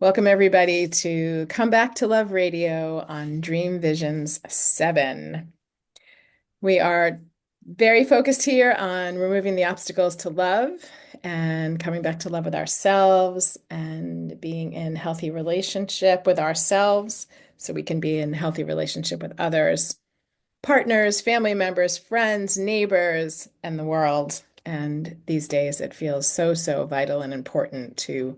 Welcome, everybody, to Come Back to Love Radio on Dream Visions 7. We are very focused here on removing the obstacles to love and coming back to love with ourselves and being in healthy relationship with ourselves so we can be in healthy relationship with others, partners, family members, friends, neighbors, and the world. And these days, it feels so, so vital and important to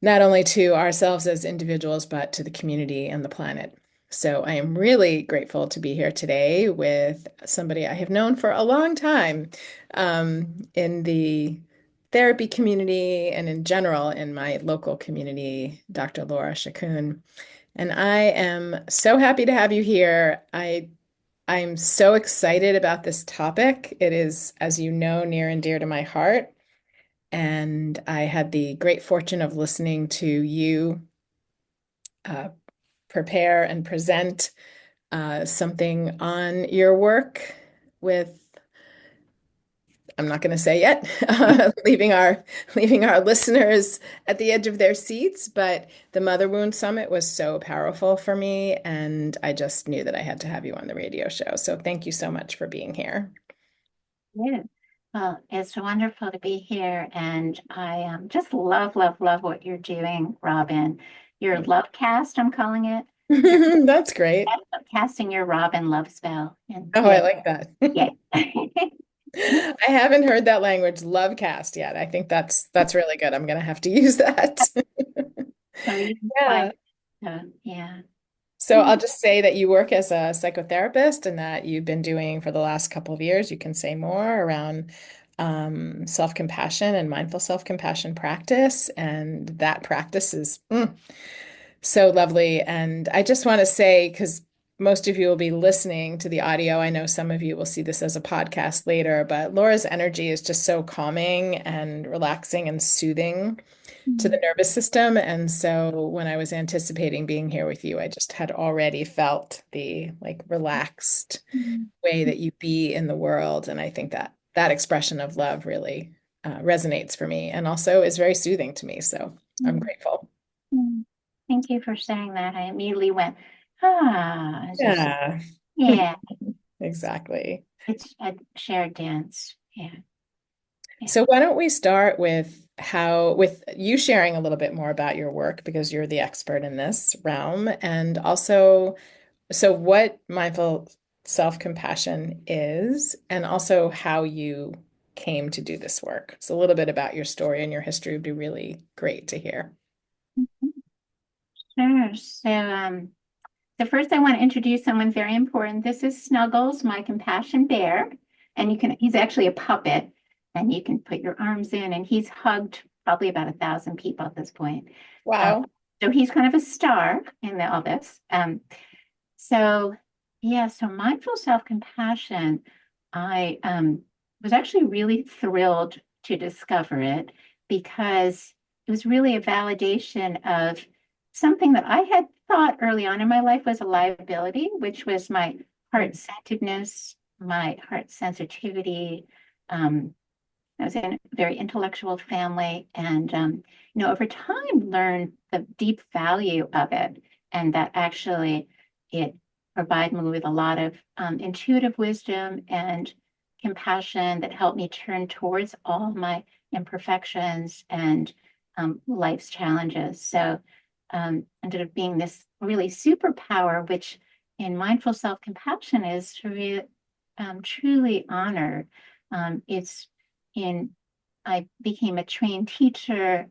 not only to ourselves as individuals, but to the community and the planet. So I am really grateful to be here today with somebody I have known for a long time in the therapy community and in general in my local community, Dr. Laura Shakun. And I am so happy to have you here. I'm so excited about this topic. It is, as you know, near and dear to my heart. And I had the great fortune of listening to you uh, prepare and present something on your work with, I'm not going to say yet, leaving our listeners at the edge of their seats. But the Mother Wound Summit was so powerful for me, and I just knew that I had to have you on the radio show. So thank you so much for being here. Yeah. Well, it's wonderful to be here, and I just love, love, love what you're doing, Robyn. Your love cast, I'm calling it. You're That's great. casting your Robyn love spell, and Oh, I yeah, like that. yeah. I haven't heard that language, love cast, yet. I think that's really good. I'm gonna have to use that. So you can find, Yeah. yeah. So I'll just say that you work as a psychotherapist and that you've been doing for the last couple of years. You can say more around self-compassion and mindful self-compassion practice. And that practice is so lovely. And I just want to say, because most of you will be listening to the audio, I know some of you will see this as a podcast later, but Laura's energy is just so calming and relaxing and soothing to the Mhm. nervous system. And so when I was anticipating being here with you, I just had already felt the like relaxed Mhm. way that you be in the world. And I think that that expression of love really resonates for me and also is very soothing to me. So I'm Mhm. grateful. Mhm. Thank you for saying that. I immediately went, ah, it's just, Yeah, yeah, exactly. it's a shared dance. Yeah, yeah. So why don't we start with you sharing a little bit more about your work because you're the expert in this realm, and also so what mindful self-compassion is, and also how you came to do this work. So a little bit about your story and your history would be really great to hear. Sure. So first I want to introduce someone very important. This is Snuggles, my compassion bear. And he's actually a puppet, and you can put your arms in, and he's hugged probably about 1,000 people at this point. Uh, Wow. so he's kind of a star in all this. So yeah, so mindful self-compassion, I was actually really thrilled to discover it because it was really a validation of something that I had thought early on in my life was a liability, which was my heart-centeredness, my heart sensitivity. Um, I was in a very intellectual family, and over time learned the deep value of it, and that actually it provided me with a lot of intuitive wisdom and compassion that helped me turn towards all my imperfections and life's challenges. So ended up being this really superpower, which in mindful self-compassion is truly honored. It's in I became a trained teacher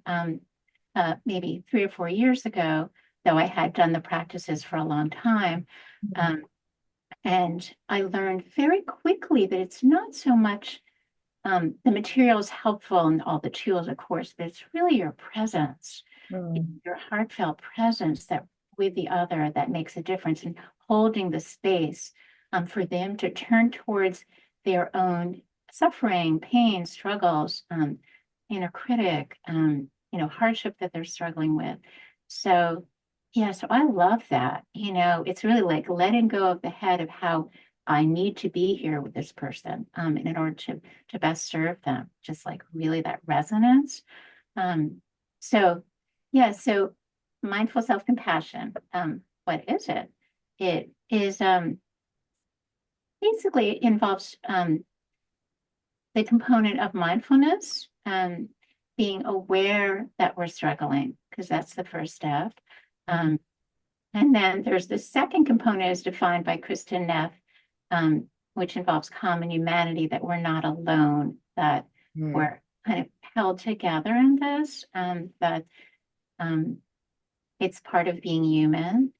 maybe 3 or 4 years ago, though I had done the practices for a long time. Um, and I learned very quickly that it's not so much the material is helpful and all the tools, of course, but it's really your presence, Mm. your heartfelt presence that with the other that makes a difference in holding the space for them to turn towards their own suffering, pain, struggles, inner critic, hardship that they're struggling with. So, yeah, so I love that. It's really like letting go of the head of how I need to be here with this person in order to best serve them. Just like really that resonance. Um, so yeah, so mindful self-compassion. What is it? It is basically it involves the component of mindfulness, being aware that we're struggling, because that's the first step. Um, and then there's the second component is defined by Kristen Neff, which involves common humanity, that we're not alone, that Mm. we're kind of held together in this, that um, it's part of being human.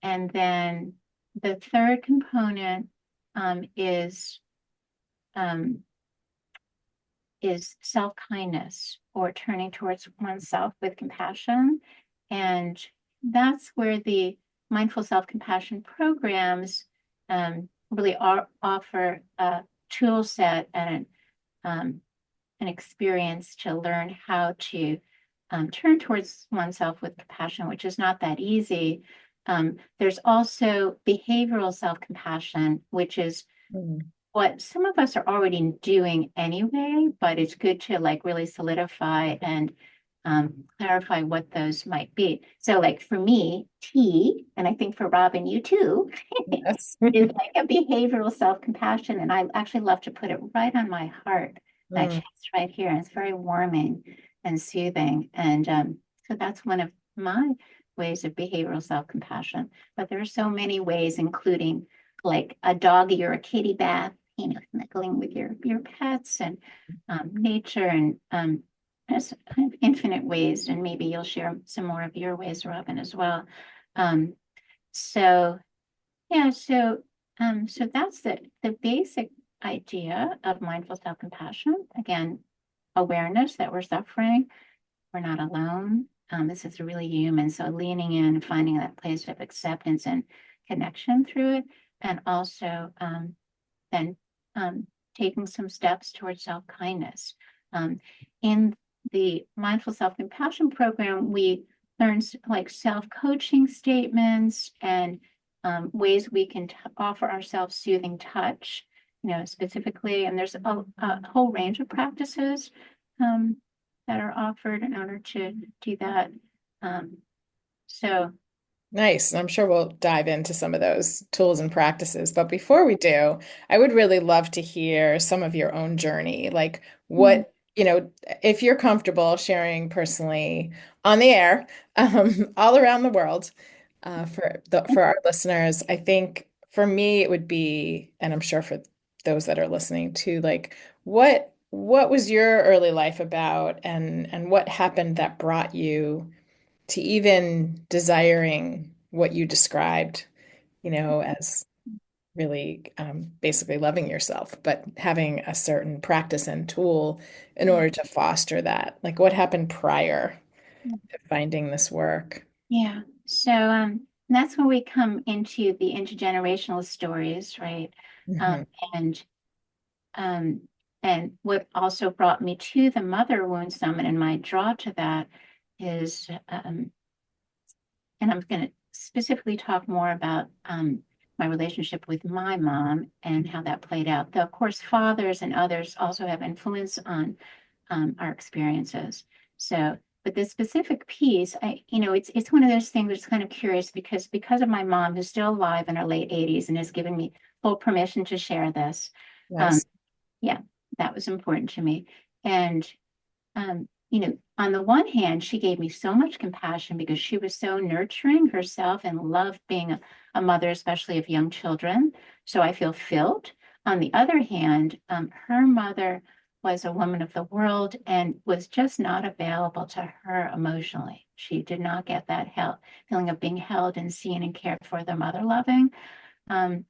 And then the third component um, is um, is self-kindness, or turning towards oneself with compassion. And that's where the mindful self-compassion programs really offer a tool set and an experience to learn how to turn towards oneself with compassion, which is not that easy. There's also behavioral self-compassion, which is Mm. what some of us are already doing anyway, but it's good to like really solidify and clarify what those might be. So, like for me, T, and I think for Robyn, you too, Yes. is like a behavioral self-compassion. And I actually love to put it right on my heart, my Mm. chest right here. And it's very warming and soothing. And so that's one of my ways of behavioral self-compassion. But there are so many ways, including like a doggy or a kitty bath, snuggling with your pets, and nature, and there's kind of infinite ways. And maybe you'll share some more of your ways, Robyn, as well. Um, so yeah, so that's the basic idea of mindful self-compassion. Again, awareness that we're suffering, we're not alone. This is really human. So leaning in, finding that place of acceptance and connection through it, and also then taking some steps towards self-kindness. In the mindful self-compassion program, we learn like self-coaching statements and ways we can offer ourselves soothing touch, specifically. And there's a whole range of practices that are offered in order to do that. Um, so, Nice. I'm sure we'll dive into some of those tools and practices. But before we do, I would really love to hear some of your own journey. Like mm, what, if you're comfortable sharing personally on the air, all around the world, for our listeners, I think for me it would be, and I'm sure for those that are listening too, like what was your early life about, and what happened that brought you to even desiring what you described, as really basically loving yourself, but having a certain practice and tool in order to foster that. Like what happened prior to finding this work? yeah. So that's when we come into the intergenerational stories, right? Um, Hmm. and um, and what also brought me to the Mother Wound Summit, and my draw to that is, and I'm going to specifically talk more about my relationship with my mom and how that played out. Though, of course, fathers and others also have influence on our experiences. So, but this specific piece, it's one of those things that's kind of curious, because of my mom, who's still alive in her late 80s and has given me full permission to share this. Um, Nice. yeah, that was important to me. And on the one hand, she gave me so much compassion because she was so nurturing herself and loved being a mother, especially of young children. So I feel filled. On the other hand, her mother was a woman of the world and was just not available to her emotionally. She did not get that feeling of being held and seen and cared for, the mother loving, um,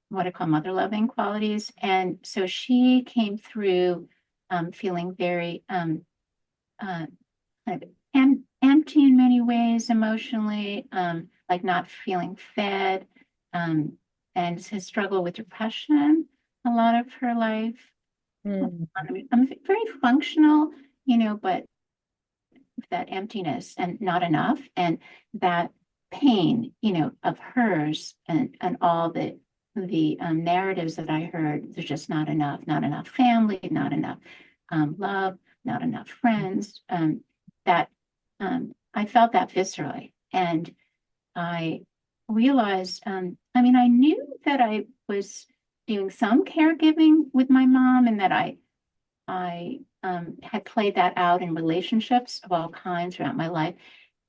what I call mother loving qualities. And so she came through feeling very uh, kind of empty in many ways emotionally, like not feeling fed, um, and has struggled with depression a lot of her life. Mm. I'm very functional, but that emptiness and not enough, and that pain, of hers, and all the narratives that I heard. There's just not enough family, not enough love, not enough friends. That I felt that viscerally. And I realized, I mean, I knew that I was doing some caregiving with my mom and that I had played that out in relationships of all kinds throughout my life.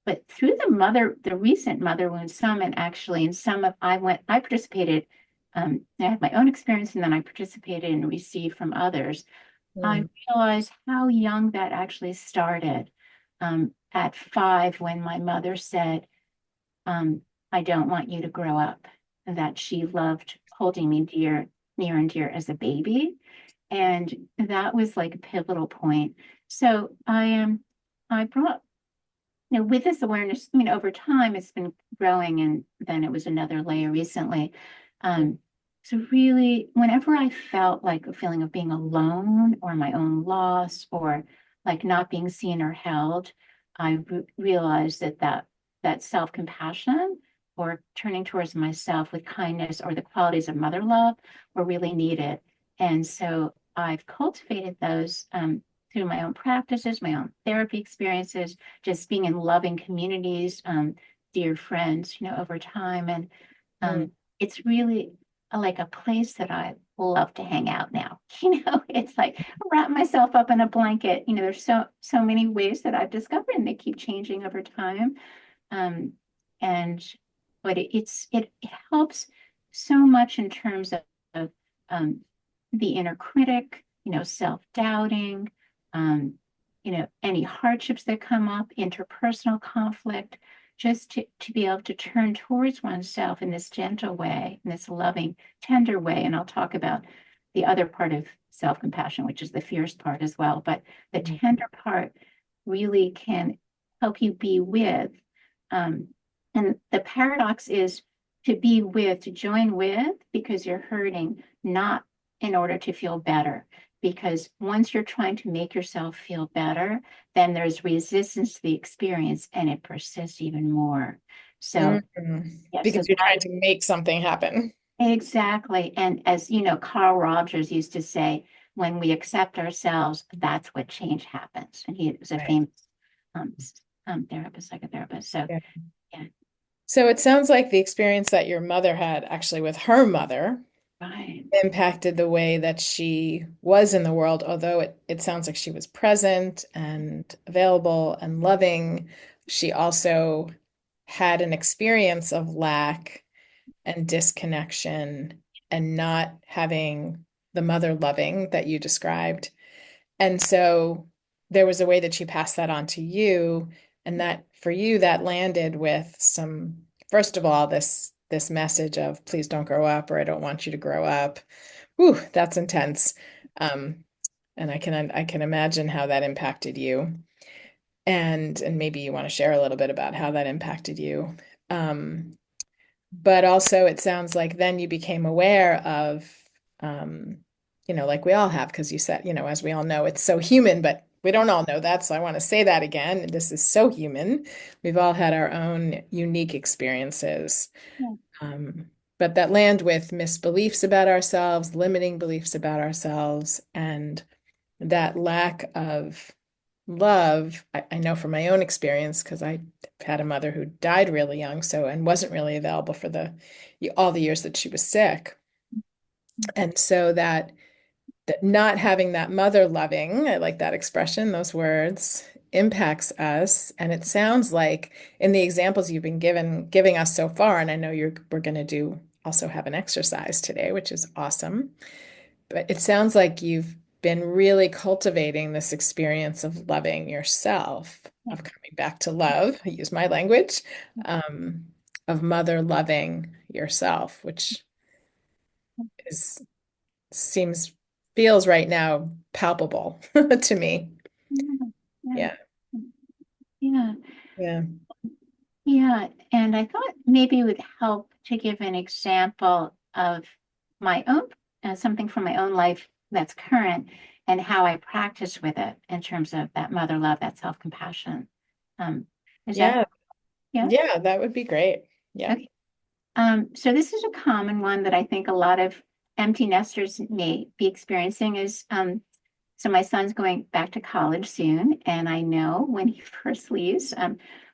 But through the recent Mother Wound Summit, actually, in some of, I participated, I had my own experience and then I participated and received from others. I Mm, realized how young that actually started. At 5, when my mother said, um, I don't want you to grow up, that she loved holding me near and dear as a baby. And that was like a pivotal point. So I brought, with this awareness, over time it's been growing, and then it was another layer recently. Um, so really, whenever I felt like a feeling of being alone or my own loss or like not being seen or held, I realized that self-compassion or turning towards myself with kindness or the qualities of mother love were really needed. And so I've cultivated those through my own practices, my own therapy experiences, just being in loving communities, dear friends, over time. And mm, it's really like a place that I love to hang out now. It's like wrap myself up in a blanket. There's so many ways that I've discovered, and they keep changing over time. Um, and but it helps so much in terms of um, the inner critic, self-doubting, um, any hardships that come up, interpersonal conflict, just to be able to turn towards oneself in this gentle way, in this loving, tender way. And I'll talk about the other part of self-compassion, which is the fierce part as well. But the mm, tender part really can help you be with. Um, and the paradox is to be with, to join with, because you're hurting, not in order to feel better. Because once you're trying to make yourself feel better, then there's resistance to the experience and it persists even more. mm, So, yeah, so because you're that trying to make something happen. exactly. And as you know, Carl Rogers used to say, when we accept ourselves, that's what change happens. And he was a Right. famous um, therapist, psychotherapist. So, Yeah. yeah, So it sounds like the experience that your mother had actually with her mother right. impacted the way that she was in the world, although it sounds like she was present and available and loving. She also had an experience of lack and disconnection and not having the mother loving that you described. And so there was a way that she passed that on to you, and that for you that landed with some, first of all, this message of please don't grow up, or I don't want you to grow up. Whew, that's intense. Um, and I can imagine how that impacted you. And maybe you want to share a little bit about how that impacted you. Um, but also it sounds like then you became aware of, um, like we all have, because you said, as we all know, it's so human, but we don't all know that. So I want to say that again. This is so human. We've all had our own unique experiences. Yeah. Um, but that land with misbeliefs about ourselves, limiting beliefs about ourselves, and that lack of love, I know from my own experience, because I had a mother who died really young, so and wasn't really available for the all the years that she was sick. And so that not having that mother loving, I like that expression, those words, impacts us. And it sounds like in the examples you've been giving us so far, and I know we're going to do also have an exercise today, which is awesome. But it sounds like you've been really cultivating this experience of loving yourself, Yeah. of coming back to love, I use my language, um, of mother loving yourself, which is seems feels right now palpable to me. Yeah. Yeah. Yeah. Yeah. Yeah. And I thought maybe it would help to give an example of my own, something from my own life that's current and how I practice with it in terms of that mother love, that self-compassion. Um, is that, Yeah. yeah? Yeah, that would be great. Yeah. Okay. So this is a common one that I think a lot of empty nesters may be experiencing is so my son's going back to college soon, and I know when he first leaves,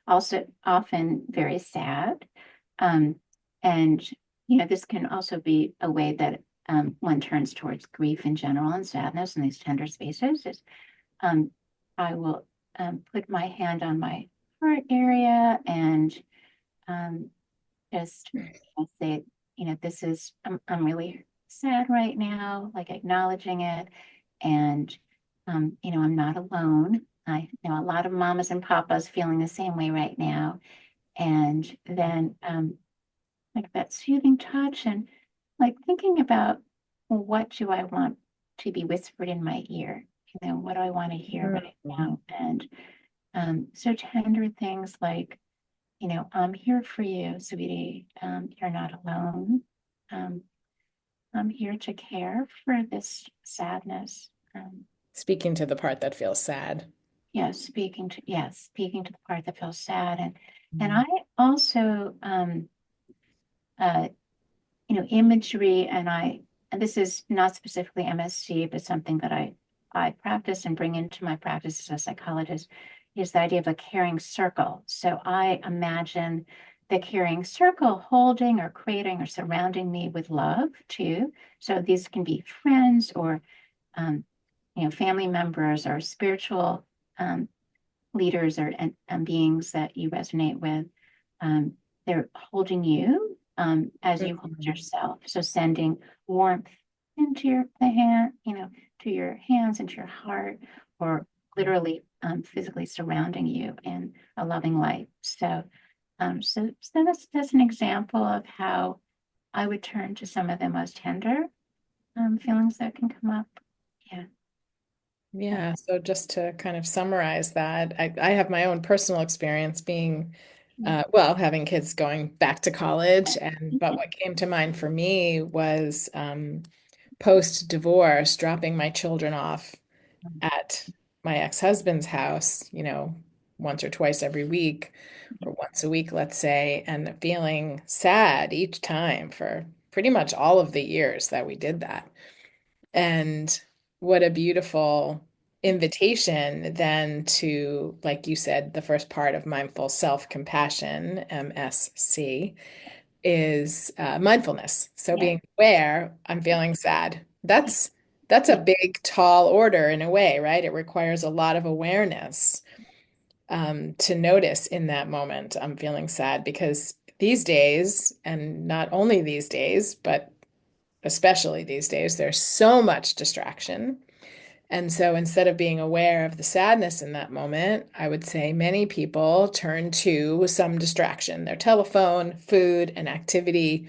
also often very sad. Um, and this can also be a way that one turns towards grief in general and sadness in these tender spaces. Is um, I will put my hand on my heart area and um, just say, this is, I'm really sad right now, like acknowledging it. And, I'm not alone. I know a lot of mamas and papas feeling the same way right now. And then, like that soothing touch and like thinking about, well, what do I want to be whispered in my ear? What do I want to hear right Mhm. now? And so tender things like, I'm here for you, sweetie. You're not alone. Um, I'm here to care for this sadness. Speaking to the part that feels sad. Speaking to the part that feels sad, and Mm. I also, uh, imagery, and this is not specifically MSC, but something that I practice and bring into my practice as a psychologist is the idea of a caring circle. So I imagine the caring circle holding or creating or surrounding me with love too. So these can be friends or um, family members or spiritual um, leaders or and beings that you resonate with. Um, they're holding you as you hold Mhm. yourself. So sending warmth into the hand, to your hands, into your heart, or literally physically surrounding you in a loving light. So that's an example of how I would turn to some of the most tender feelings that can come up. Yeah. Yeah, so just to kind of summarize that, I have my own personal experience being, well, having kids going back to college, and but what came to mind for me was post-divorce, dropping my children off at my ex-husband's house, once or twice every week, or once a week, let's say, and feeling sad each time for pretty much all of the years that we did that. And what a beautiful invitation then to, like you said, the first part of mindful self-compassion, MSC, is mindfulness. So Yeah. being aware, I'm feeling sad. That's a Yeah. big, tall order in a way, right? It requires a lot of awareness to notice in that moment, I'm feeling sad because these days, and not only these days, but especially these days, there's so much distraction. And so instead of being aware of the sadness in that moment, I would say many people turn to some distraction, their telephone, food, an activity,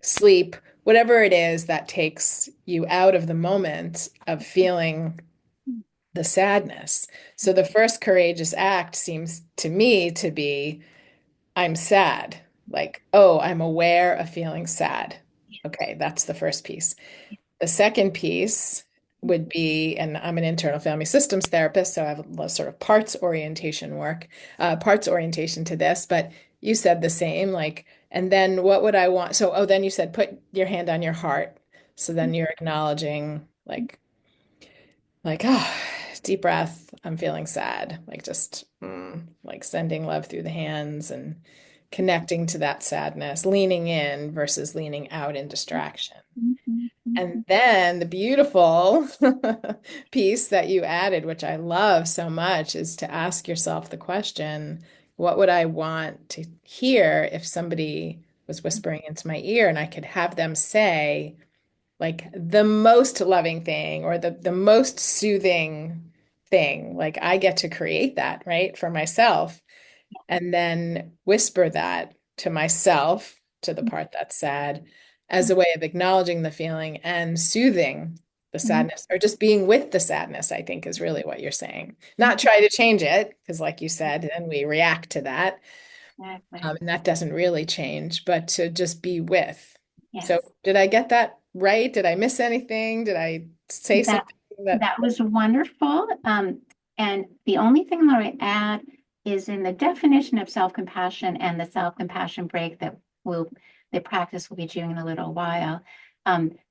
sleep, whatever it is that takes you out of the moment of feeling the sadness. So the first courageous act seems to me to be, I'm sad. Like, oh, I'm aware of feeling sad. Okay, that's the first piece. The second piece would be, and I'm an internal family systems therapist, so I have a lot of sort of parts orientation to this, but you said the same, like, and then what would I want? So, oh, then you said put your hand on your heart. So then you're acknowledging, oh, deep breath, I'm feeling sad. Like just like sending love through the hands and connecting to that sadness, leaning in versus leaning out in distraction. And then the beautiful piece that you added, which I love so much, is to ask yourself the question, what would I want to hear if somebody was whispering into my ear and I could have them say, like the most loving thing or the most soothing thing? Like I get to create that, right, for myself and then whisper that to myself, to the part that's sad, as a way of acknowledging the feeling and soothing the sadness, or just being with the sadness, I think is really what you're saying. Not try to change it, because like you said, and we react to that, Exactly. and that doesn't really change, but to just be with. So, Yes. did I get that right? Did I miss anything? Did I say That something that? that was wonderful. And the only thing that I add is in the definition of self-compassion and the self-compassion break that will the practice will be doing in a little while.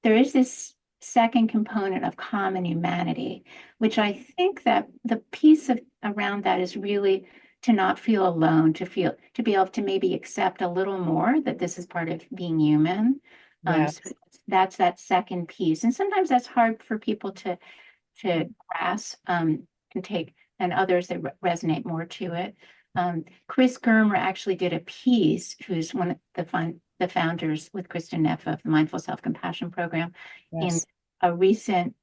There is this second component of common humanity, which I think that the piece of around that is really to not feel alone, to be able to maybe accept a little more that this is part of being human. So Yes. that's that second piece. And sometimes that's hard for people to grasp and take, and others that resonate more to it. Chris Germer actually did a piece, who's one of the founders with Kristen Neff of the Mindful Self-Compassion Program, in Yes. a recent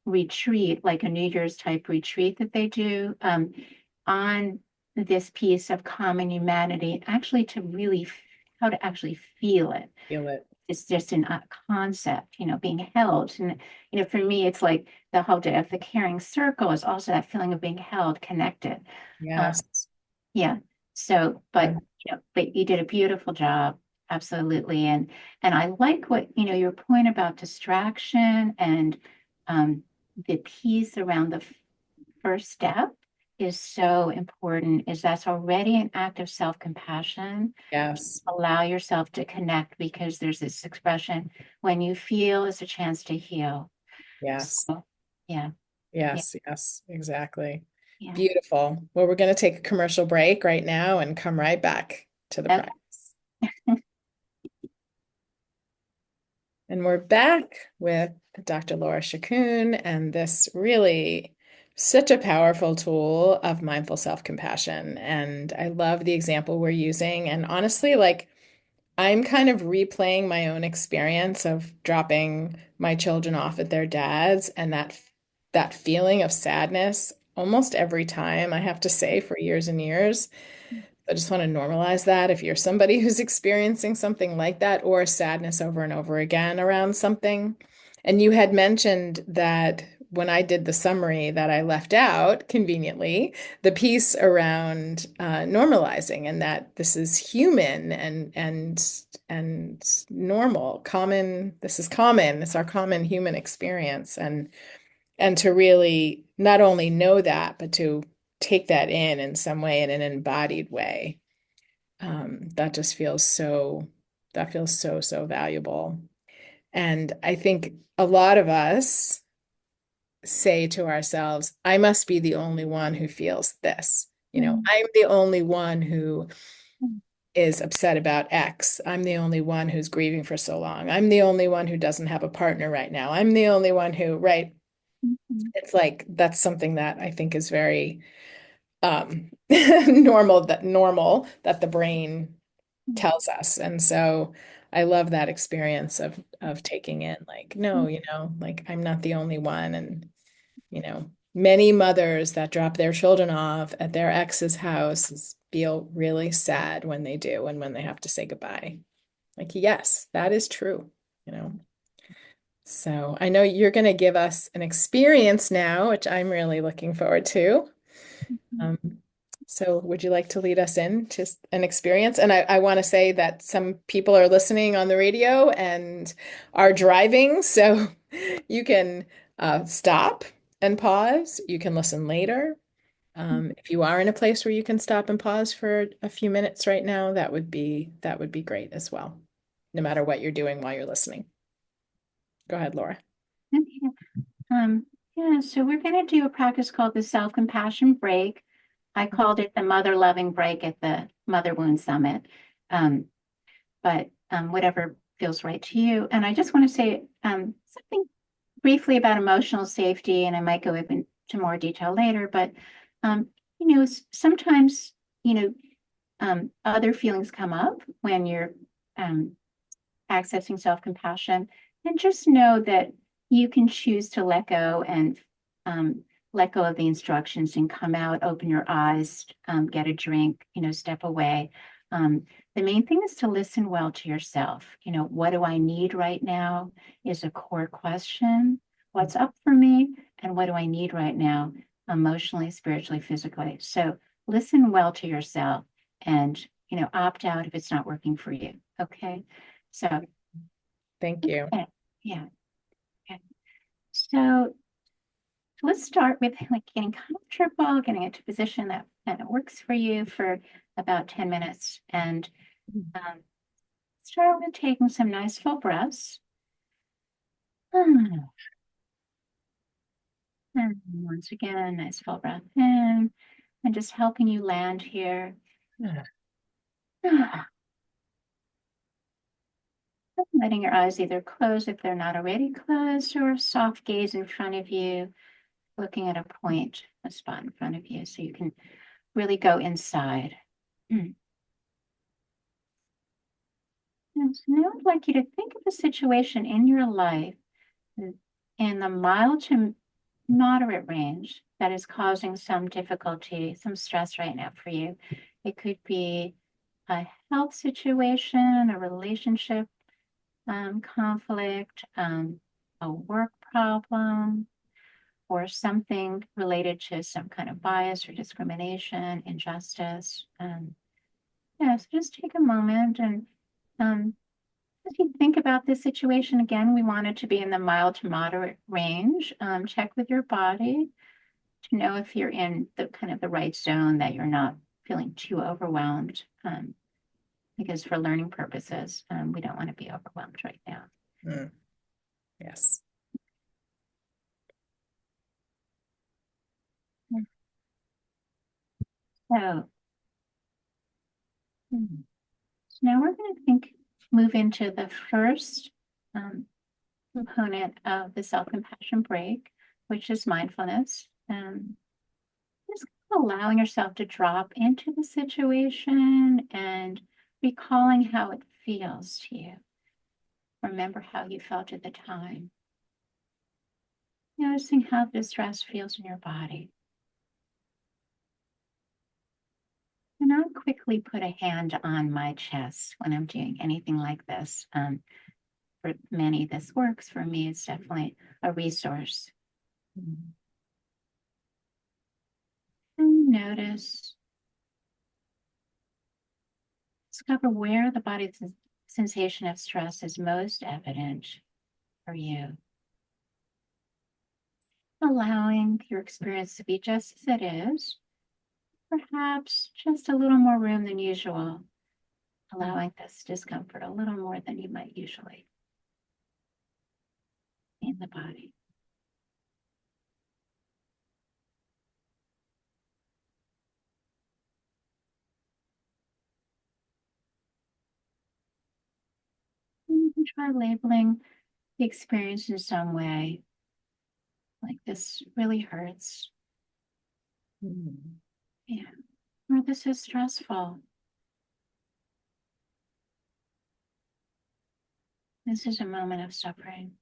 retreat, like a New Year's type retreat that they do, on this piece of common humanity, actually to really how to actually feel it. Feel it. It's just an concept, being held. And, for me, it's like the whole day of the caring circle is also that feeling of being held, connected. Uh, Yes. yeah. So, Uh, but you did a beautiful job. Absolutely. And I like what, your point about distraction and um, the piece around the first step is so important, is that's already an act of self-compassion. yes. Allow yourself to connect, because there's this expression, when you feel is a chance to heal. Yes. So yeah, yeah, Yes. Yes. Exactly. yeah. Beautiful. Well, we're going to take a commercial break right now and come right back to the Okay. practice. And we're back with Dr. Laura Shakun and this really such a powerful tool of mindful self-compassion. And I love the example we're using. And honestly, like I'm kind of replaying my own experience of dropping my children off at their dad's and that feeling of sadness almost every time, I have to say, for years and years. I just want to normalize that if you're somebody who's experiencing something like that or sadness over and over again around something. And you had mentioned that when I did the summary that I left out conveniently, the piece around normalizing and that this is human and normal, common. This is common. It's our common human experience, and to really not only know that, but to take that in some way in an embodied way. That just feels so, that feels so, so valuable. And I think a lot of us say to ourselves, I must be the only one who feels this. Mm, I'm the only one who is upset about X. I'm the only one who's grieving for so long. I'm the only one who doesn't have a partner right now. I'm the only one who, right? mm, It's like that's something that I think is very normal that the brain mm, tells us. And so I love that experience of taking in like, no, mm, like I'm not the only one. And, many mothers that drop their children off at their ex's house feel really sad when they do and when they have to say goodbye. Like, yes, that is true. So I know you're going to give us an experience now, which I'm really looking forward to. mm, Um, so would you like to lead us in to an experience? And I want to say that some people are listening on the radio and are driving, so you can stop and pause. You can listen later. mm. If you are in a place where you can stop and pause for a few minutes right now, that would be great as well, no matter what you're doing while you're listening. Go ahead, Laura. Okay. Um, yeah, so we're going to do a practice called the self-compassion break. I called it the mother loving break at the Mother Wound Summit. Um, but whatever feels right to you. And I just want to say something briefly about emotional safety, and I might go into more detail later, but um, sometimes, other feelings come up when you're um, accessing self-compassion, and just know that you can choose to let go and let go of the instructions and come out, open your eyes, get a drink, step away. Um, the main thing is to listen well to yourself. What do I need right now is a core question. What's up for me? And what do I need right now, emotionally, spiritually, physically? So listen well to yourself and, opt out if it's not working for you. Okay. So, Thank you. okay. Yeah. Okay. So let's start with like getting comfortable, getting into a position that works for you for about 10 minutes. And um, start with taking some nice full breaths. And once again, nice full breath in, and just helping you land here. Letting your eyes either close if they're not already closed, or soft gaze in front of you, looking at a point, a spot in front of you, so you can really go inside. And so now I'd like you to think of a situation in your life in the mild to moderate range that is causing some difficulty, some stress right now for you. It could be a health situation, a relationship conflict, a work problem, or something related to some kind of bias or discrimination, injustice. Yeah, so just take a moment and as you think about this situation, again, we want it to be in the mild to moderate range. Check with your body to know if you're in the kind of the right zone, that you're not feeling too overwhelmed. Because for learning purposes, we don't want to be overwhelmed right now. Yes. So, so now we're going to move into the first component of the self-compassion break, which is mindfulness. Just allowing yourself to drop into the situation and recalling how it feels to you. Remember how you felt at the time. Noticing how the stress feels in your body. And I'll quickly put a hand on my chest when I'm doing anything like this. For many, this works. For me, it's definitely a resource. And notice, discover where the body's sensation of stress is most evident for you. Allowing your experience to be just as it is, perhaps just a little more room than usual, allowing this discomfort a little more than you might usually in the body. And you can try labeling the experience in some way, like this really hurts. Yeah. Or this is stressful. This is a moment of suffering.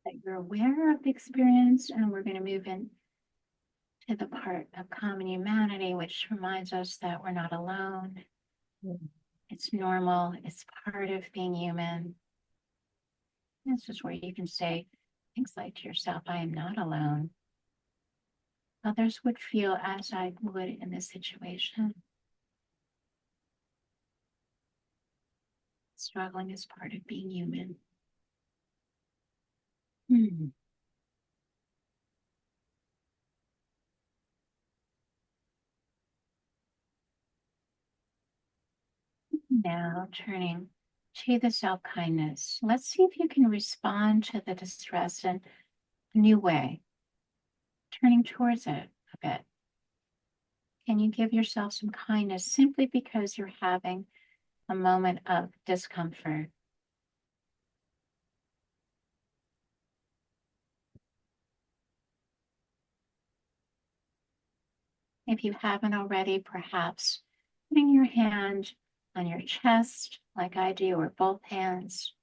That you're aware of the experience, and we're going to move in to the part of common humanity, which reminds us that we're not alone. It's normal. It's part of being human. This is where you can say things like to yourself, I am not alone. Others would feel as I would in this situation. Struggling is part of being human. Now turning to the self-kindness. Let's see if you can respond to the distress in a new way, turning towards it a bit. Can you give yourself some kindness simply because you're having a moment of discomfort? If you haven't already, perhaps putting your hand on your chest like I do, or both hands,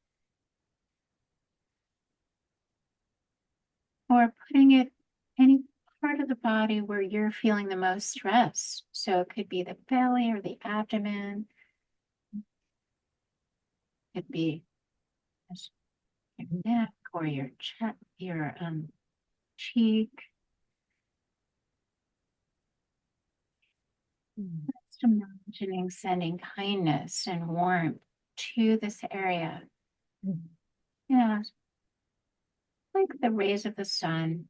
or putting it any part of the body where you're feeling the most stress. So it could be the belly or the abdomen. It could be your neck or your chest, your cheek. Just imagining sending kindness and warmth to this area. Yeah, like the rays of the sun.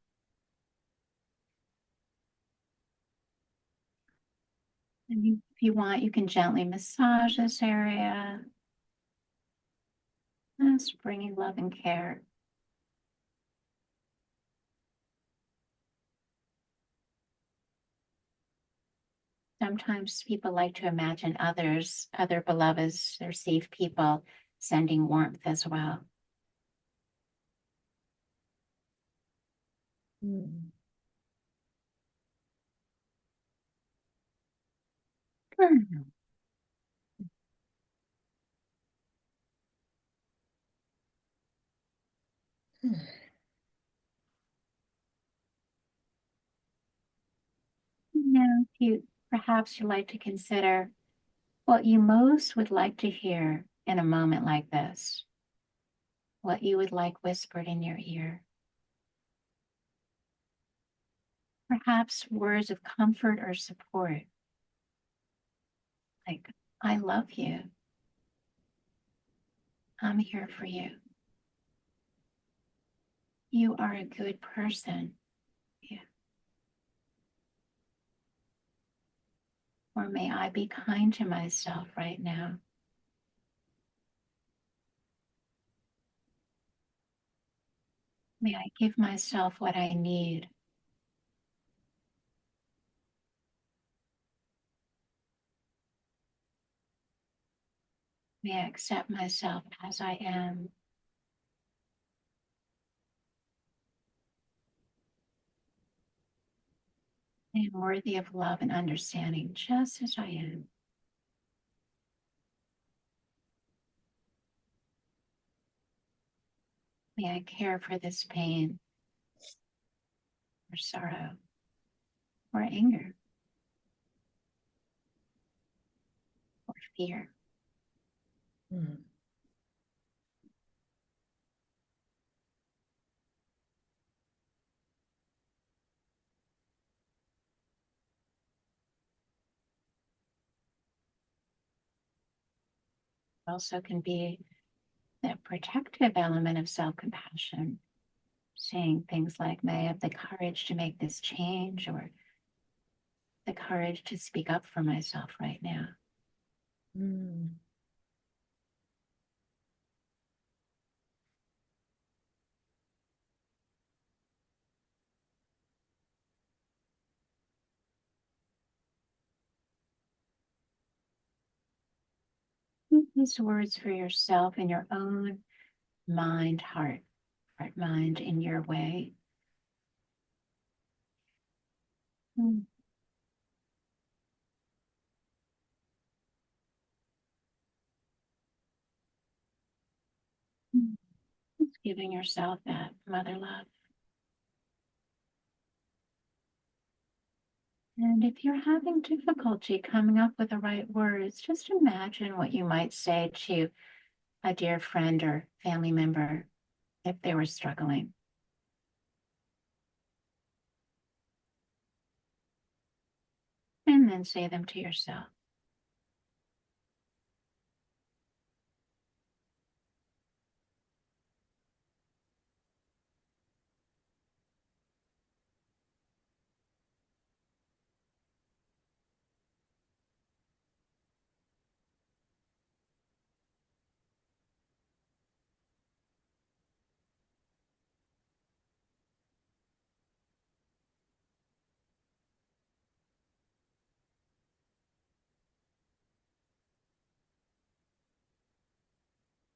And if you want, you can gently massage this area, just bringing love and care. Sometimes people like to imagine others, other beloveds, or safe people sending warmth as well. Mm. Hmm. Now, if you perhaps you'd like to consider what you most would like to hear in a moment like this, what you would like whispered in your ear. Perhaps words of comfort or support, like, I love you. I'm here for you. You are a good person. Yeah. Or may I be kind to myself right now. May I give myself what I need. May I accept myself as I am. I am worthy of love and understanding just as I am. May I care for this pain or sorrow or anger or fear. Mm. Also can be the protective element of self-compassion, saying things like, may I have the courage to make this change or the courage to speak up for myself right now. Mm. Use these words for yourself in your own mind, heart, mind in your way. Mm. Just giving yourself that mother love. And if you're having difficulty coming up with the right words, just imagine what you might say to a dear friend or family member if they were struggling. And then say them to yourself.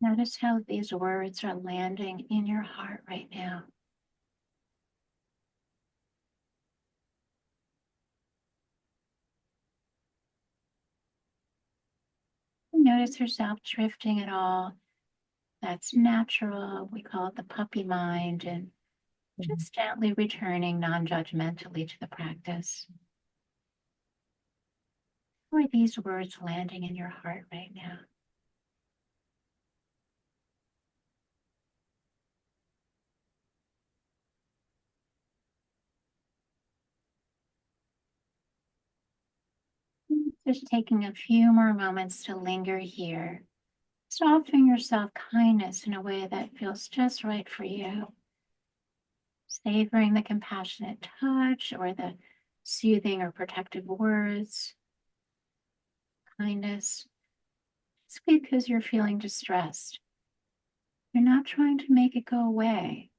Notice how these words are landing in your heart right now. Notice yourself drifting at all. That's natural. We call it the puppy mind, and Mm. just gently returning non-judgmentally to the practice. How are these words landing in your heart right now? Just taking a few more moments to linger here. Just offering yourself kindness in a way that feels just right for you. savoring the compassionate touch or the soothing or protective words, kindness. It's because you're feeling distressed. You're not trying to make it go away.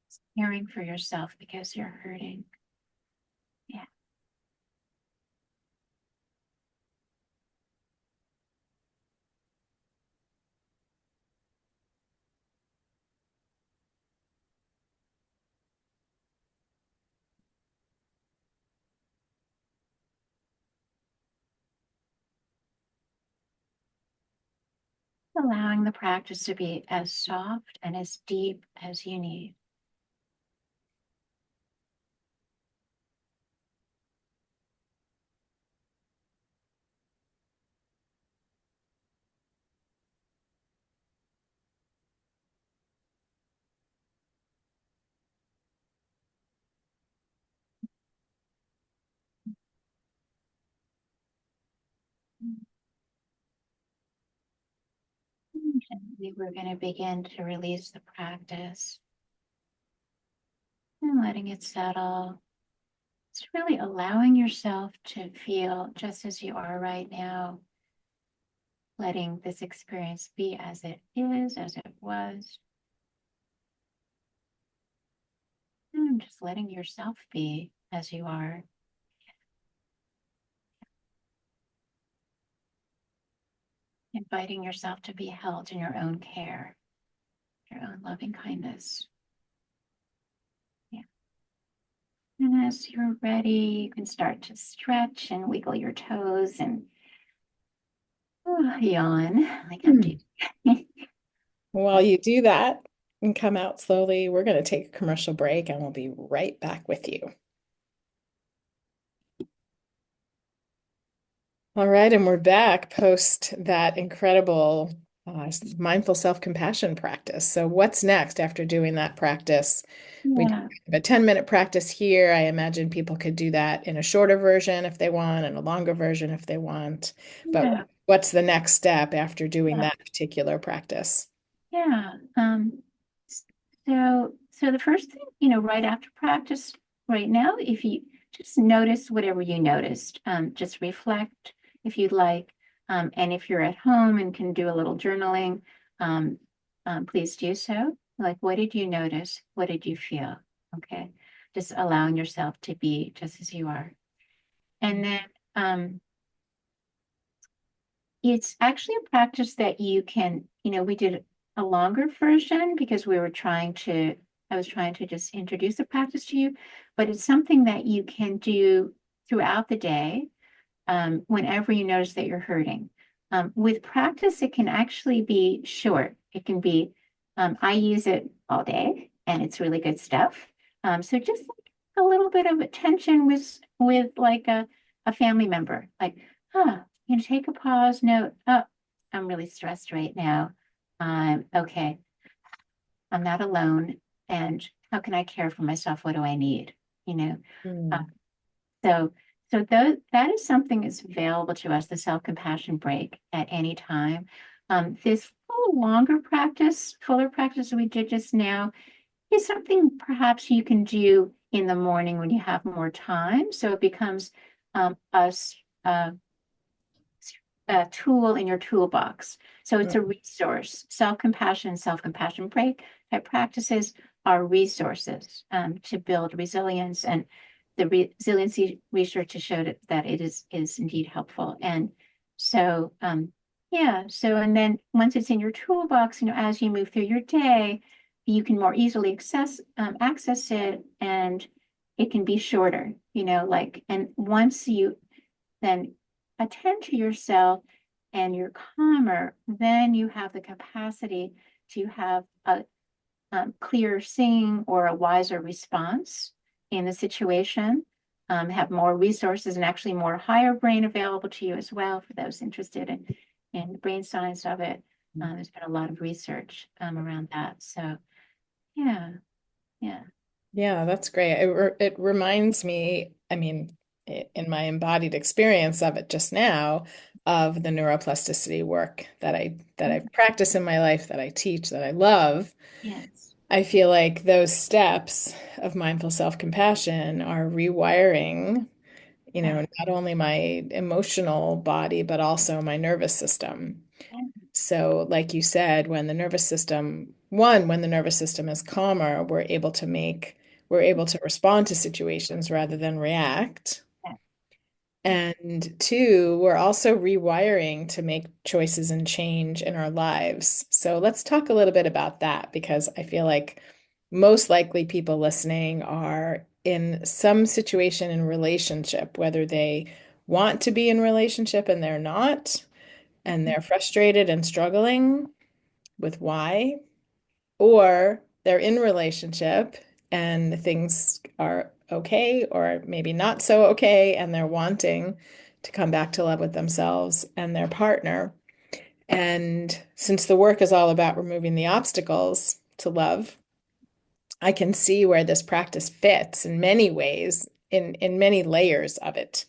It's caring for yourself because you're hurting. Yeah. Allowing the practice to be as soft and as deep as you need. Gently, we're going to begin to release the practice and letting it settle. It's really allowing yourself to feel just as you are right now, letting this experience be as it is, as it was, and just letting yourself be as you are. Inviting yourself to be held in your own care, your own loving kindness. Yeah. And as you're ready, you can start to stretch and wiggle your toes and yawn like I'm Hmm. doing. While you do that and come out slowly, we're going to take a commercial break and we'll be right back with you. All right, and we're back post that incredible mindful self-compassion practice. So, what's next after doing that practice? We did Yeah, a 10-minute practice here. I imagine people could do that in a shorter version if they want, and a longer version if they want. But yeah, what's the next step after doing yeah, that particular practice? yeah. So the first thing, right after practice, right now, if you just notice whatever you noticed, just reflect if you'd like. And if you're at home and can do a little journaling, um, please do so. Like, what did you notice? What did you feel? Okay. Just allowing yourself to be just as you are. And then um, it's actually a practice that you can, we did a longer version because I was trying to just introduce the practice to you, but it's something that you can do throughout the day, whenever you notice that you're hurting. With practice, it can actually be short. It can be, I use it all day and it's really good stuff. So just like a little bit of attention with like a family member, like, huh, take a pause, note, oh, I'm really stressed right now. Okay, I'm not alone. And how can I care for myself? What do I need? You know, uh, Hmm. so, that is something that's available to us, the self-compassion break at any time. This little longer practice, fuller practice that we did just now is something perhaps you can do in the morning when you have more time. So it becomes a a tool in your toolbox. So it's a resource. Self-compassion break type practices are resources to build resilience, and the resiliency research has showed that it is indeed helpful. And so yeah, so and then once it's in your toolbox, as you move through your day, you can more easily access it, and it can be shorter, like, and once you then attend to yourself and you're calmer, then you have the capacity to have a clear seeing or a wiser response in the situation, have more resources and actually more higher brain available to you as well for those interested in the brain science of it. There's been a lot of research around that. So yeah, yeah. Yeah, that's great. It reminds me, I mean, in my embodied experience of it just now, of the neuroplasticity work that I practice in my life, that I teach, that I love, Yes. I feel like those steps of mindful self-compassion are rewiring, Exactly. not only my emotional body, but also my nervous system. So, like you said, when the nervous system is calmer, we're able to respond to situations rather than react. And two, we're also rewiring to make choices and change in our lives. So let's talk a little bit about that because I feel like most likely people listening are in some situation in relationship, whether they want to be in relationship and they're not, and they're frustrated and struggling with why, or they're in relationship and things are okay or maybe not so okay and they're wanting to come back to love with themselves and their partner. And since the work is all about removing the obstacles to love, I can see where this practice fits in many ways, in many layers of it.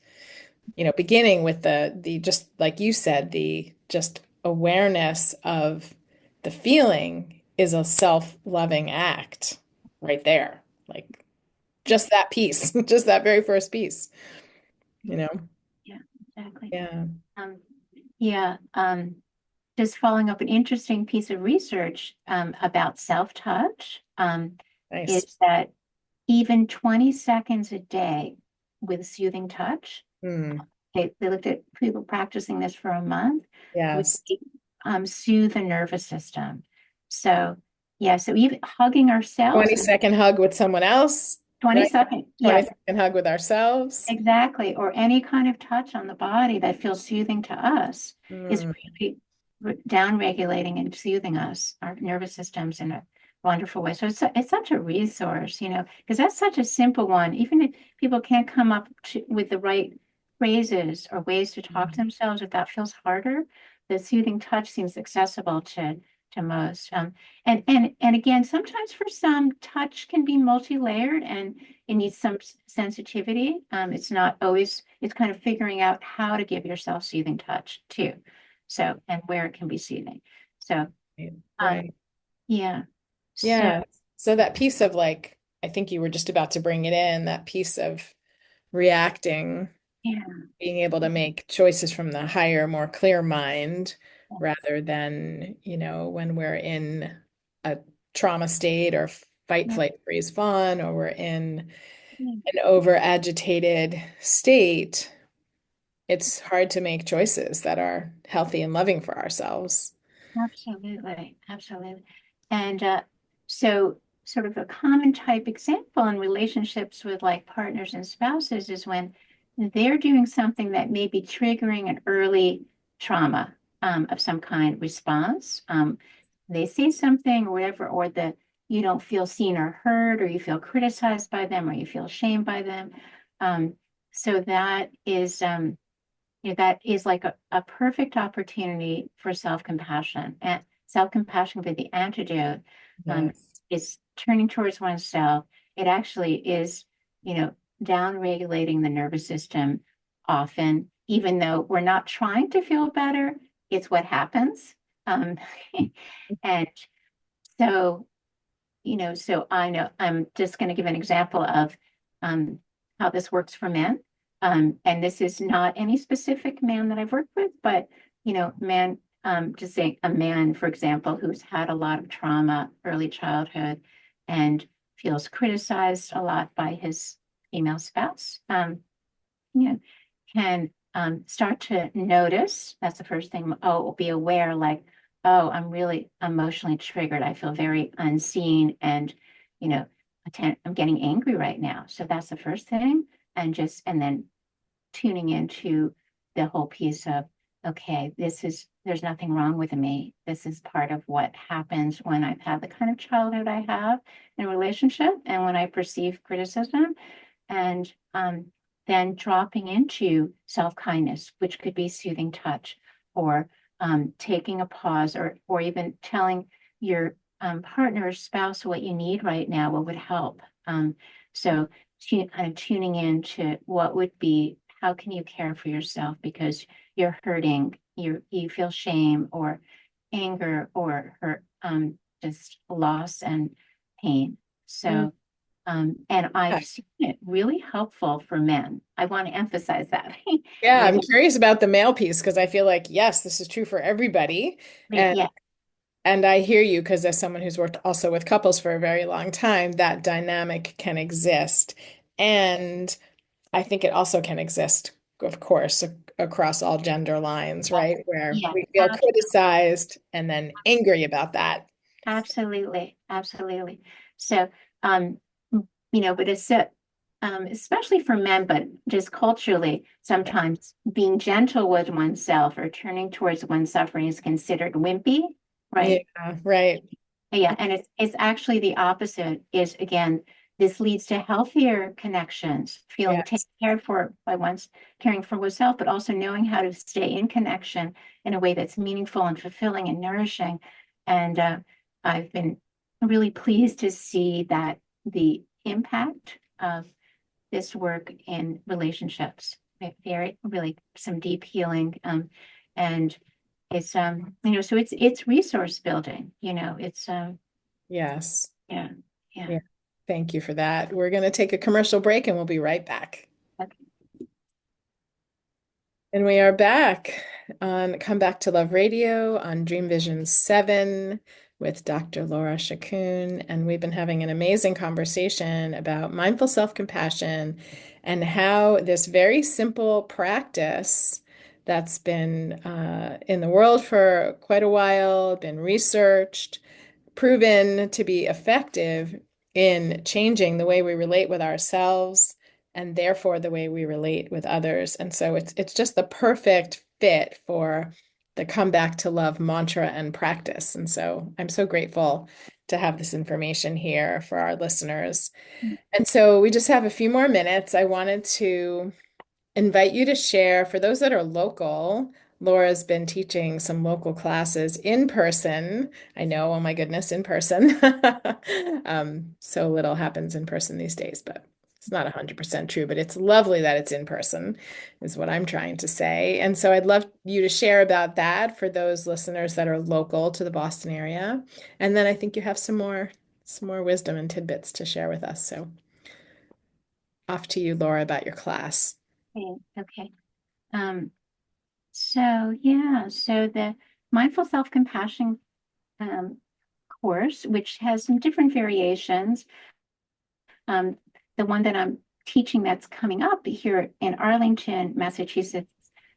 Beginning with the just like you said, the just awareness of the feeling is a self-loving act right there. Like just that piece, just that very first piece, you know? Yeah, exactly. Yeah, Um, yeah, just following up an interesting piece of research about self-touch nice. is that even 20 seconds a day with soothing touch, Hmm. they looked at people practicing this for a month, would Yes. soothe the nervous system. So, yeah, so even hugging ourselves 20-second hug with someone else, 20 right? seconds, yes, 20-second hug with ourselves. exactly. Or any kind of touch on the body that feels soothing to us is Hmm. really down regulating and soothing us, our nervous systems in a wonderful way. So it's such a resource, because that's such a simple one. Even if people can't come up with the right phrases or ways to talk to themselves, if that feels harder, the soothing touch seems accessible to most. And again, sometimes for some, touch can be multi-layered and it needs some sensitivity. It's not always, it's kind of figuring out how to give yourself soothing touch too. So, and where it can be soothing. So, Right. um, Right. yeah. So, Yeah. So that piece of like, I think you were just about to bring it in, that piece of reacting, yeah. being able to make choices from the higher, more clear mind rather than, when we're in a trauma state or fight, Yeah. flight, freeze, fawn, or we're in Yeah. an over agitated state, it's hard to make choices that are healthy and loving for ourselves. Absolutely, absolutely. And so, sort of a common type example in relationships with like partners and spouses is when they're doing something that may be triggering an early trauma of some kind response. They say something or whatever, or the you don't feel seen or heard, or you feel criticized by them, or you feel shamed by them. Um, so that is like a perfect opportunity for self-compassion. And self-compassion with the antidote Yes. is turning towards oneself. It actually is, you know, down regulating the nervous system often, even though we're not trying to feel better, it's what happens. Um, and so so I know I'm just going to give an example of um, how this works for men. And this is not any specific man that I've worked with, but, man, just say a man, for example, who's had a lot of trauma, early childhood, and feels criticized a lot by his female spouse. You know, can start to notice. That's the first thing. Oh, be aware, like, oh, I'm really emotionally triggered. I feel very unseen, and you know, I'm getting angry right now. So that's the first thing, and then tuning into the whole piece of, okay, there's nothing wrong with me. This is part of what happens when I've had the kind of childhood I have in a relationship, and when I perceive criticism and then dropping into self-kindness, which could be soothing touch or taking a pause or even telling your partner or spouse what you need right now, what would help. So kind of tuning in to what would be, how can you care for yourself? Because you're hurting, you feel shame or anger or hurt, just loss and pain. Mm. So, and I've seen it really helpful for men. I want to emphasize that. Yeah, Really, I'm curious about the male piece because I feel like, yes, this is true for everybody. And yeah, and I hear you because as someone who's worked also with couples for a very long time, that dynamic can exist. And I think it also can exist, of course, across all gender lines, yeah, right? Where yeah, we feel criticized and then angry about that. absolutely, absolutely. So, but it's especially for men, but just culturally, Yeah. sometimes being gentle with oneself or turning towards one's suffering is considered wimpy, Yeah, right? right. Yeah, and it's actually the opposite. Is again, this leads to healthier connections, feeling taken Yes. cared for by one's caring for oneself, but also knowing how to stay in connection in a way that's meaningful and fulfilling and nourishing. And I've been really pleased to see that the impact of this work in relationships, very really some deep healing, and it's so it's resource building, it's Yes. yeah, yeah. Yeah. Thank you for that. We're going to take a commercial break and we'll be right back. Okay. And we are back on Come Back to Love Radio on Dream Vision 7 with Dr. Laura Shakun. And we've been having an amazing conversation about mindful self-compassion and how this very simple practice that's been in the world for quite a while, been researched, proven to be effective in changing the way we relate with ourselves and therefore the way we relate with others. And so it's just the perfect fit for the come back to love mantra and practice. And so I'm so grateful to have this information here for our listeners. And so we just have a few more minutes. I wanted to invite you to share for those that are local. Laura's been teaching some local classes in person. I know, oh my goodness, in person. So little happens in person these days, but it's not 100% true, but it's lovely that it's in person, is what I'm trying to say. And so I'd love you to share about that for those listeners that are local to the Boston area. And then I think you have some more wisdom and tidbits to share with us. So off to you, Laura, about your class. Okay. Um, so yeah, so the mindful self-compassion um, course, which has some different variations. Um, the one that I'm teaching that's coming up here in Arlington, Massachusetts,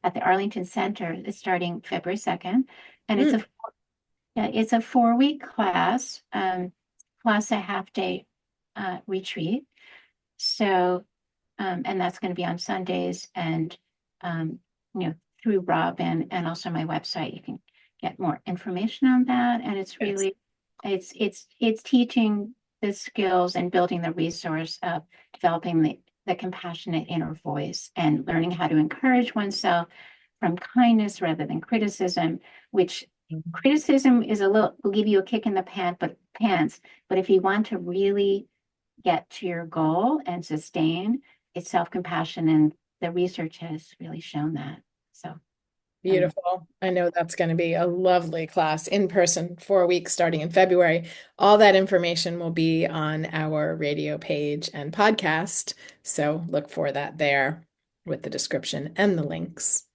at the Arlington Center is starting February 2nd, and Mm, it's a 4-week class, plus a half-day retreat. So, and that's going to be on Sundays, and um, you know, through Robyn and also my website, you can get more information on that. And it's yes. really, it's teaching the skills and building the resource of developing the compassionate inner voice and learning how to encourage oneself from kindness rather than criticism, which criticism is will give you a kick in the pants, but if you want to really get to your goal and sustain, it's self-compassion. And the research has really shown that. So, um, Beautiful. I know that's going to be a lovely class in person, 4 weeks starting in February. All that information will be on our radio page and podcast. So look for that there with the description and the links.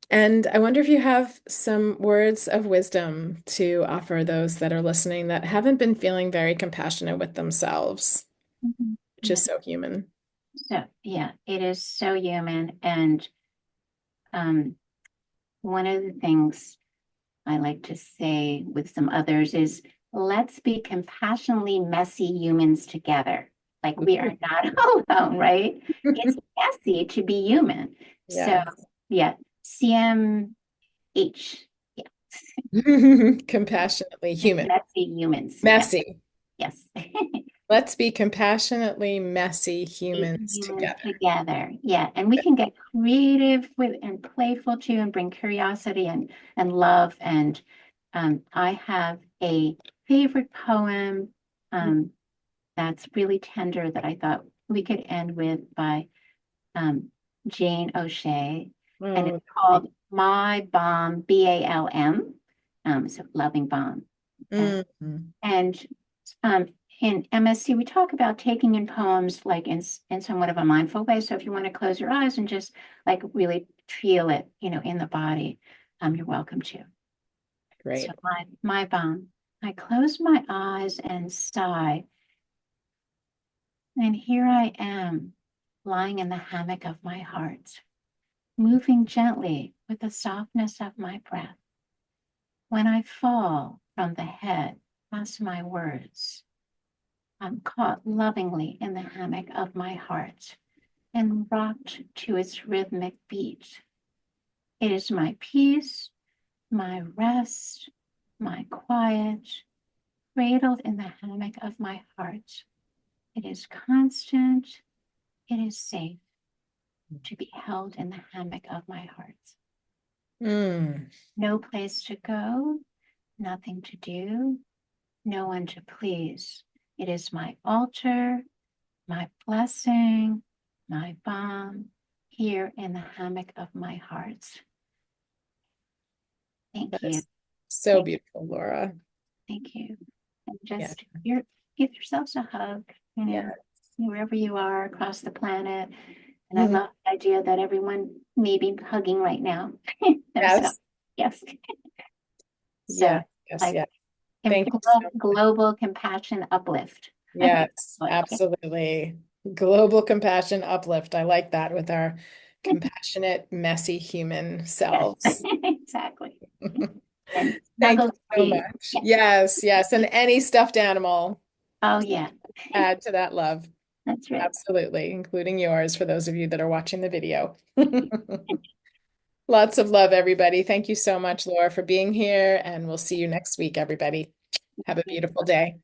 And I wonder if you have some words of wisdom to offer those that are listening that haven't been feeling very compassionate with themselves, which yeah. is so human. So, yeah, it is so human. And um, one of the things I like to say with some others is let's be compassionately messy humans together. Like we are not alone, right? It's messy to be human. So, Yeah. yeah, CMH. Yeah. Compassionately human. Messy humans. Yes. Messy. Yes. Let's be compassionately messy humans Humans together. together. Yeah. And we can get creative with and playful too and bring curiosity and love. And I have a favorite poem that's really tender that I thought we could end with by um, Jane O'Shea. and Oh, it's called My Balm, BALM. So loving balm. Uh, mm, and um, in MSC, we talk about taking in poems like in somewhat of a mindful way. So if you want to close your eyes and just like really feel it, in the body, you're welcome to. So great. my balm. I close my eyes and sigh, and here I am, lying in the hammock of my heart, moving gently with the softness of my breath. When I fall from the head past my words, I'm caught lovingly in the hammock of my heart and rocked to its rhythmic beat. It is my peace, my rest, my quiet, cradled in the hammock of my heart. It is constant, it is safe to be held in the hammock of my heart. Mm, No place to go, nothing to do, no one to please. It is my altar, my blessing, my balm here in the hammock of my heart. Thank you. that's so Thank, beautiful, Laura. thank you. And Yeah. just give yourselves a hug, Yeah. wherever you are across the planet. And I Mhm. love the idea that everyone may be hugging right now themselves. Yes. Yes. Yes. So Yes. like Yes. Thank you so much. global compassion uplift. Yes, Like, absolutely. Global compassion uplift. I like that with our compassionate, messy human yes, selves. exactly. And Thank snuggles, you so please. much. Yeah. Yes, yes. And any stuffed animal, Oh, yeah. add to that love. That's right. Absolutely, including yours for those of you that are watching the video. Lots of love, everybody. Thank you so much, Laura, for being here, and we'll see you next week, everybody. Have a beautiful day.